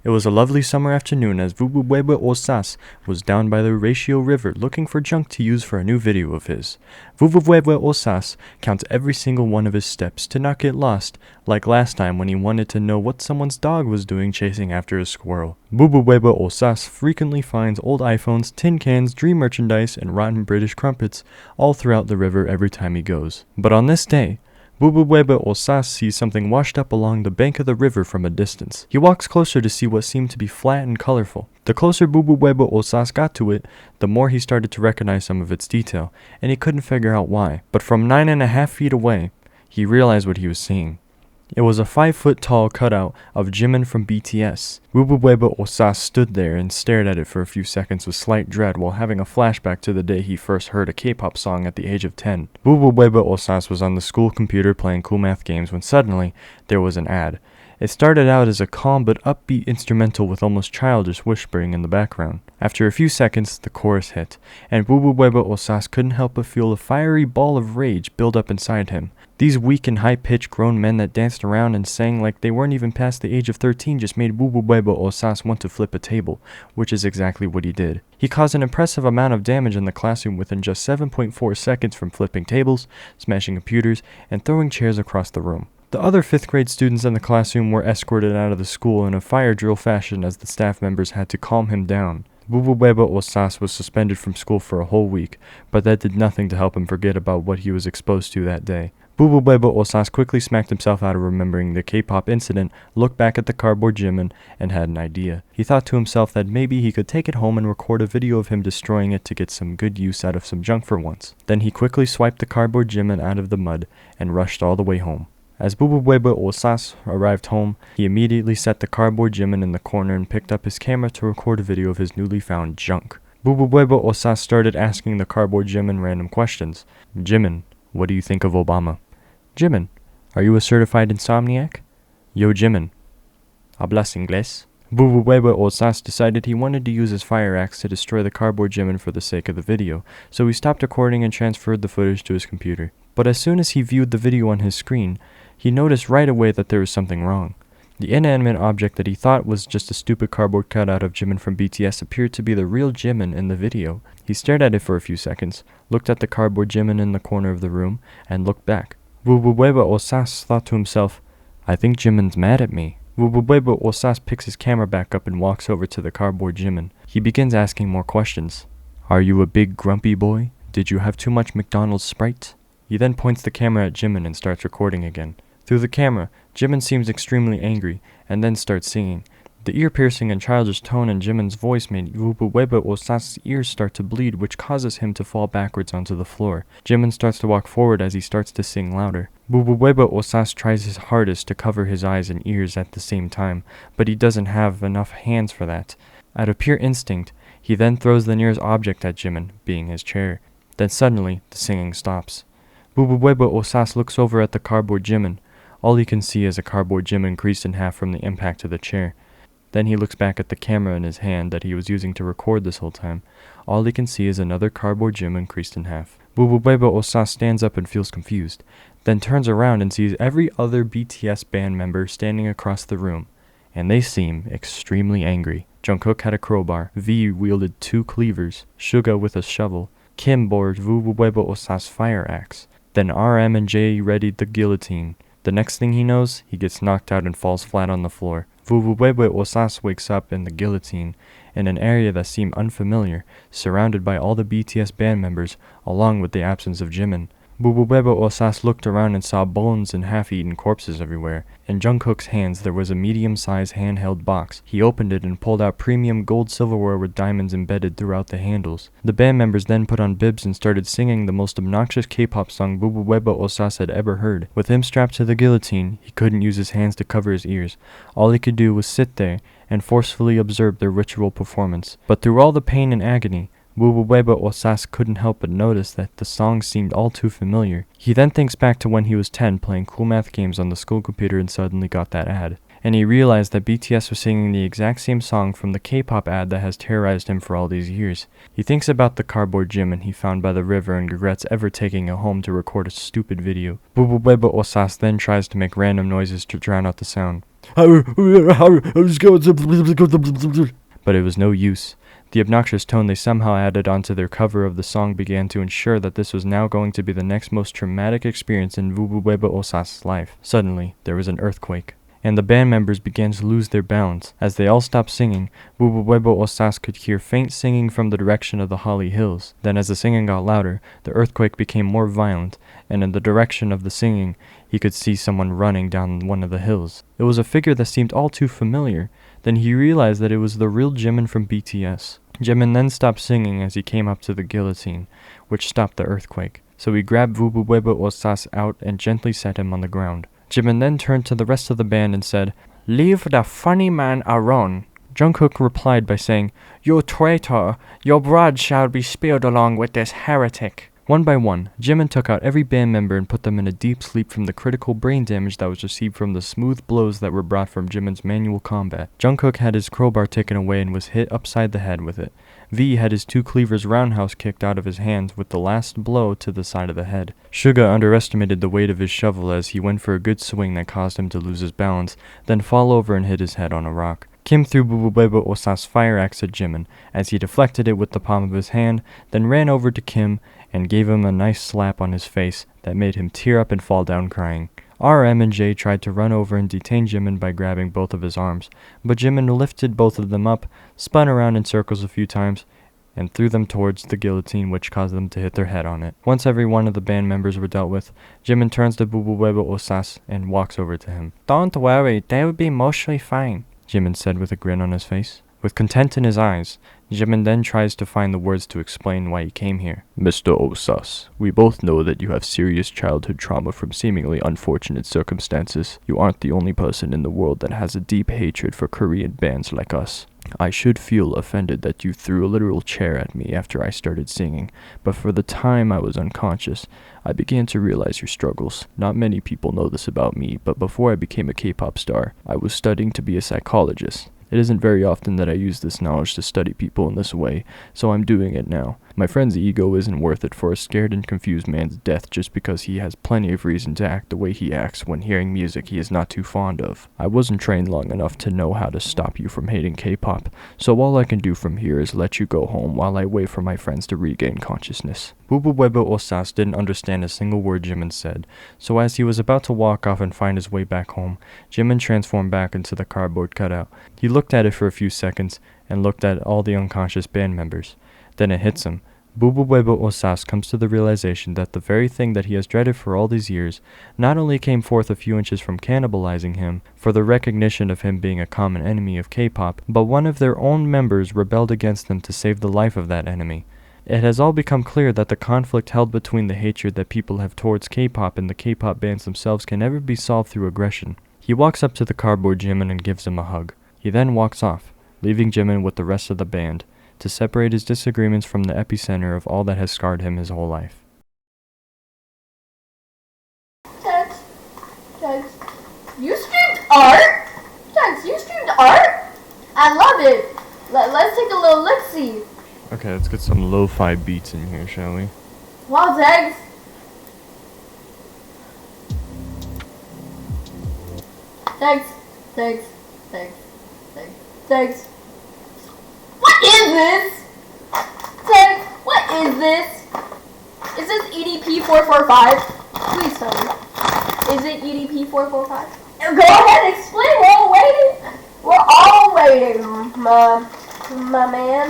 It was a lovely summer afternoon as Vububueba Osas was down by the Ratio River looking for junk to use for a new video of his. Vububueba Osas counts every single one of his steps to not get lost, like last time when he wanted to know what someone's dog was doing chasing after a squirrel. Vububueba Osas frequently finds old iPhones, tin cans, dream merchandise, and rotten British crumpets all throughout the river every time he goes. But on this day, Vububueba Osas sees something washed up along the bank of the river from a distance. He walks closer to see what seemed to be flat and colorful. The closer Vububueba Osas got to it, the more he started to recognize some of its detail, and he couldn't figure out why. But from 9.5 feet away, he realized what he was seeing. It was a 5-foot-tall cutout of Jimin from BTS. Vububueba Osas stood there and stared at it for a few seconds with slight dread while having a flashback to the day he first heard a K-pop song at the age of 10. Vububueba Osas was on the school computer playing cool math games when suddenly there was an ad. It started out as a calm but upbeat instrumental with almost childish whispering in the background. After a few seconds, the chorus hit, and Vububueba Osas couldn't help but feel a fiery ball of rage build up inside him. These weak and high-pitched grown men that danced around and sang like they weren't even past the age of 13 just made Vububueba Osas want to flip a table, which is exactly what he did. He caused an impressive amount of damage in the classroom within just 7.4 seconds from flipping tables, smashing computers, and throwing chairs across the room. The other 5th grade students in the classroom were escorted out of the school in a fire drill fashion as the staff members had to calm him down. Vububueba Osas was suspended from school for a whole week, but that did nothing to help him forget about what he was exposed to that day. Vububueba Osas quickly smacked himself out of remembering the K-pop incident, looked back at the cardboard Jimin, and had an idea. He thought to himself that maybe he could take it home and record a video of him destroying it to get some good use out of some junk for once. Then he quickly swiped the cardboard Jimin out of the mud and rushed all the way home. As Vububueba Osas arrived home, he immediately set the cardboard Jimin in the corner and picked up his camera to record a video of his newly found junk. Vububueba Osas started asking the cardboard Jimin random questions. Jimin, what do you think of Obama? Jimin, are you a certified insomniac? Yo Jimin, hablas inglés? Vububueba Osas decided he wanted to use his fire axe to destroy the cardboard Jimin for the sake of the video, so he stopped recording and transferred the footage to his computer. But as soon as he viewed the video on his screen, he noticed right away that there was something wrong. The inanimate object that he thought was just a stupid cardboard cutout of Jimin from BTS appeared to be the real Jimin in the video. He stared at it for a few seconds, looked at the cardboard Jimin in the corner of the room, and looked back. Vububueba Osas thought to himself, I think Jimin's mad at me. Vububueba Osas picks his camera back up and walks over to the cardboard Jimin. He begins asking more questions. Are you a big grumpy boy? Did you have too much McDonald's Sprite? He then points the camera at Jimin and starts recording again. Through the camera, Jimin seems extremely angry, and then starts singing. The ear-piercing and childish tone in Jimin's voice made Vububueba Osas' ears start to bleed, which causes him to fall backwards onto the floor. Jimin starts to walk forward as he starts to sing louder. Vububueba Osas tries his hardest to cover his eyes and ears at the same time, but he doesn't have enough hands for that. Out of pure instinct, he then throws the nearest object at Jimin, being his chair. Then suddenly, the singing stops. Vububueba Osas looks over at the cardboard Jimin. All he can see is a cardboard Jimin creased in half from the impact of the chair. Then he looks back at the camera in his hand that he was using to record this whole time. All he can see is another cardboard Jimin creased in half. Vububueba Osas stands up and feels confused, then turns around and sees every other BTS band member standing across the room, and they seem extremely angry. Jungkook had a crowbar, V wielded 2 cleavers, Suga with a shovel, Kim bore Vububueba Osas' fire axe, then RM and J readied the guillotine. The next thing he knows, he gets knocked out and falls flat on the floor. Vububueba Osas wakes up in the guillotine, in an area that seemed unfamiliar, surrounded by all the BTS band members, along with the absence of Jimin. Vububueba Osas looked around and saw bones and half-eaten corpses everywhere. In Jungkook's hands there was a medium-sized handheld box. He opened it and pulled out premium gold silverware with diamonds embedded throughout the handles. The band members then put on bibs and started singing the most obnoxious K-pop song Vububueba Osas had ever heard. With him strapped to the guillotine, he couldn't use his hands to cover his ears. All he could do was sit there and forcefully observe their ritual performance. But through all the pain and agony, Vububueba Osas couldn't help but notice that the song seemed all too familiar. He then thinks back to when he was 10 playing cool math games on the school computer and suddenly got that ad. And he realized that BTS was singing the exact same song from the K-pop ad that has terrorized him for all these years. He thinks about the cardboard Jimin he found by the river and regrets ever taking it home to record a stupid video. Vububueba Osas then tries to make random noises to drown out the sound. But it was no use. The obnoxious tone they somehow added onto their cover of the song began to ensure that this was now going to be the next most traumatic experience in Vubuweba Osas's life. Suddenly, there was an earthquake, and the band members began to lose their balance. As they all stopped singing, Vubuweba Osas could hear faint singing from the direction of the Holly Hills. Then as the singing got louder, the earthquake became more violent, and in the direction of the singing, he could see someone running down one of the hills. It was a figure that seemed all too familiar. Then he realized that it was the real Jimin from BTS. Jimin then stopped singing as he came up to the guillotine, which stopped the earthquake. So he grabbed Vubuweba Osas out and gently set him on the ground. Jimin then turned to the rest of the band and said, "Leave the funny man alone." Jungkook replied by saying, "You traitor! Your blood shall be spilled along with this heretic." One by one, Jimin took out every band member and put them in a deep sleep from the critical brain damage that was received from the smooth blows that were brought from Jimin's manual combat. Jungkook had his crowbar taken away and was hit upside the head with it. V had his 2 cleavers roundhouse kicked out of his hands with the last blow to the side of the head. Suga underestimated the weight of his shovel as he went for a good swing that caused him to lose his balance, then fall over and hit his head on a rock. Kim threw Vubuweba Osas's fire axe at Jimin as he deflected it with the palm of his hand, then ran over to Kim and gave him a nice slap on his face that made him tear up and fall down crying. RM and J tried to run over and detain Jimin by grabbing both of his arms, but Jimin lifted both of them up, spun around in circles a few times, and threw them towards the guillotine, which caused them to hit their head on it. Once every one of the band members were dealt with, Jimin turns to Vubuweba Osas and walks over to him. "Don't worry, they will be mostly fine," Jimin said with a grin on his face. With content in his eyes, Jimin then tries to find the words to explain why he came here. "Mr. Osas, we both know that you have serious childhood trauma from seemingly unfortunate circumstances. You aren't the only person in the world that has a deep hatred for Korean bands like us. I should feel offended that you threw a literal chair at me after I started singing, but for the time I was unconscious, I began to realize your struggles. Not many people know this about me, but before I became a K-pop star, I was studying to be a psychologist. It isn't very often that I use this knowledge to study people in this way, so I'm doing it now. My friend's ego isn't worth it for a scared and confused man's death just because he has plenty of reason to act the way he acts when hearing music he is not too fond of. I wasn't trained long enough to know how to stop you from hating K-pop, so all I can do from here is let you go home while I wait for my friends to regain consciousness." Vubuweba Osas didn't understand a single word Jimin said, so as he was about to walk off and find his way back home, Jimin transformed back into the cardboard cutout. He looked at it for a few seconds and looked at all the unconscious band members. Then it hits him. Vubuweba Osas comes to the realization that the very thing that he has dreaded for all these years not only came forth a few inches from cannibalizing him for the recognition of him being a common enemy of K-pop, but one of their own members rebelled against them to save the life of that enemy. It has all become clear that the conflict held between the hatred that people have towards K-pop and the K-pop bands themselves can never be solved through aggression. He walks up to the cardboard Jimin and gives him a hug. He then walks off, leaving Jimin with the rest of the band, to separate his disagreements from the epicenter of all that has scarred him his whole life. Tex, you streamed art? Tex, you streamed art? I love it. Let's take a little look-see. Okay, let's get some lo-fi beats in here, shall we? Wow, Tex. Tex. What is this? Tex, what is this? Is this EDP445? Please tell me. Is it EDP445? Go ahead, explain. We're all waiting. We're all waiting, my man.